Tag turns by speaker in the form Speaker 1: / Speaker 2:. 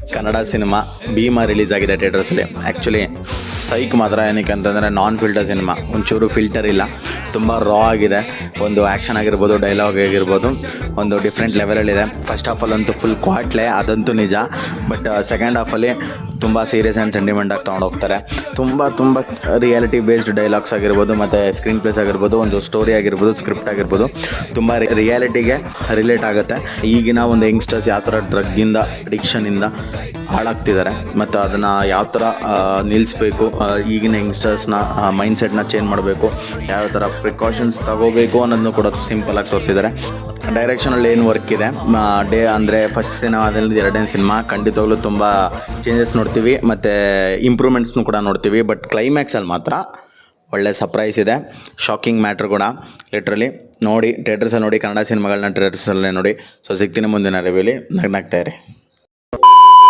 Speaker 1: Kannada cinema Bima release ಆಗಿದೆ ಥಿಯೇಟರ್ಸಲ್ಲಿ. Actually ಸೈಕ್ ಮಾತ್ರ ಏನಕ್ಕೆ ಅಂತಂದರೆ ನಾನ್ ಫಿಲ್ಟರ್ ಸಿನಿಮಾ, ಒಂಚೂರು ಫಿಲ್ಟರ್ ಇಲ್ಲ, ತುಂಬ ರಾ ಆಗಿದೆ. ಒಂದು ಆ್ಯಕ್ಷನ್ ಆಗಿರ್ಬೋದು, ಡೈಲಾಗ್ ಆಗಿರ್ಬೋದು, ಒಂದು ಡಿಫ್ರೆಂಟ್ ಲೆವೆಲಲ್ಲಿದೆ. ಫಸ್ಟ್ ಹಾಫಲ್ಲಂತೂ ಫುಲ್ ಕ್ವಾಟ್ಲೆ, ಅದಂತೂ ನಿಜ. ಬಟ್ ಸೆಕೆಂಡ್ ಹಾಫಲ್ಲಿ ತುಂಬ ಸೀರಿಯಸ್ ಆ್ಯಂಡ್ ಸೆಂಟಿಮೆಂಟಾಗಿ ತೊಗೊಂಡು ಹೋಗ್ತಾರೆ. ತುಂಬ ರಿಯಾಲಿಟಿ ಬೇಸ್ಡ್ ಡೈಲಾಗ್ಸ್ ಆಗಿರ್ಬೋದು, ಮತ್ತು ಸ್ಕ್ರೀನ್ ಪ್ಲೇಸ್ ಆಗಿರ್ಬೋದು, ಒಂದು ಸ್ಟೋರಿ ಆಗಿರ್ಬೋದು, ಸ್ಕ್ರಿಪ್ಟ್ ಆಗಿರ್ಬೋದು, ತುಂಬ ರಿಯಾಲಿಟಿಗೆ ರಿಲೇಟ್ ಆಗುತ್ತೆ. ಈಗಿನ ಒಂದು ಯಂಗ್ಸ್ಟರ್ಸ್ ಯಾವ ಥರ ಡ್ರಗ್ಗಿಂದ ಅಡಿಕ್ಷನಿಂದ ಹಾಳಾಗ್ತಿದ್ದಾರೆ ಮತ್ತು ಅದನ್ನು ಯಾವ ಥರ ನಿಲ್ಲಿಸ್ಬೇಕು, ಈಗಿನ ಯಂಗ್ಸ್ಟರ್ಸ್ನ ಮೈಂಡ್ಸೆಟ್ನ ಚೇಂಜ್ ಮಾಡಬೇಕು, ಯಾವ ಥರ ಪ್ರಿಕಾಷನ್ಸ್ ತಗೋಬೇಕು ಅನ್ನೋದನ್ನು ಕೂಡ ಸಿಂಪಲಾಗಿ ತೋರಿಸಿದ್ದಾರೆ. ಡೈರೆಕ್ಷನಲ್ಲಿ ಏನು ವರ್ಕ್ ಇದೆ, ಅಂದರೆ ಫಸ್ಟ್ ಸಿನಿಮಾದಲ್ಲಿ ಎರಡನೇ ಸಿನಿಮಾ ಖಂಡಿತವಾಗ್ಲೂ ತುಂಬ ಚೇಂಜಸ್ ನೋಡ್ತೀವಿ ಮತ್ತು ಇಂಪ್ರೂವ್ಮೆಂಟ್ಸ್ನು ಕೂಡ ನೋಡ್ತೀವಿ. ಬಟ್ ಕ್ಲೈಮ್ಯಾಕ್ಸಲ್ಲಿ ಮಾತ್ರ ಒಳ್ಳೆ ಸರ್ಪ್ರೈಸ್ ಇದೆ, ಶಾಕಿಂಗ್ ಮ್ಯಾಟ್ರ್ ಕೂಡ. ಲಿಟ್ರಲಿ ನೋಡಿ, ಥಿಯೇಟರ್ಸಲ್ಲಿ ನೋಡಿ, ಕನ್ನಡ ಸಿನಿಮಾಗಳನ್ನ ಥಿಯೇಟರ್ಸಲ್ಲೇ ನೋಡಿ. ಸೊ ಸಿಗ್ತೀನಿ ಮುಂದಿನ ರಿವ್ಯೂಲಿ. ನಗ್ನಾಗ್ತಾ ಇರಿ.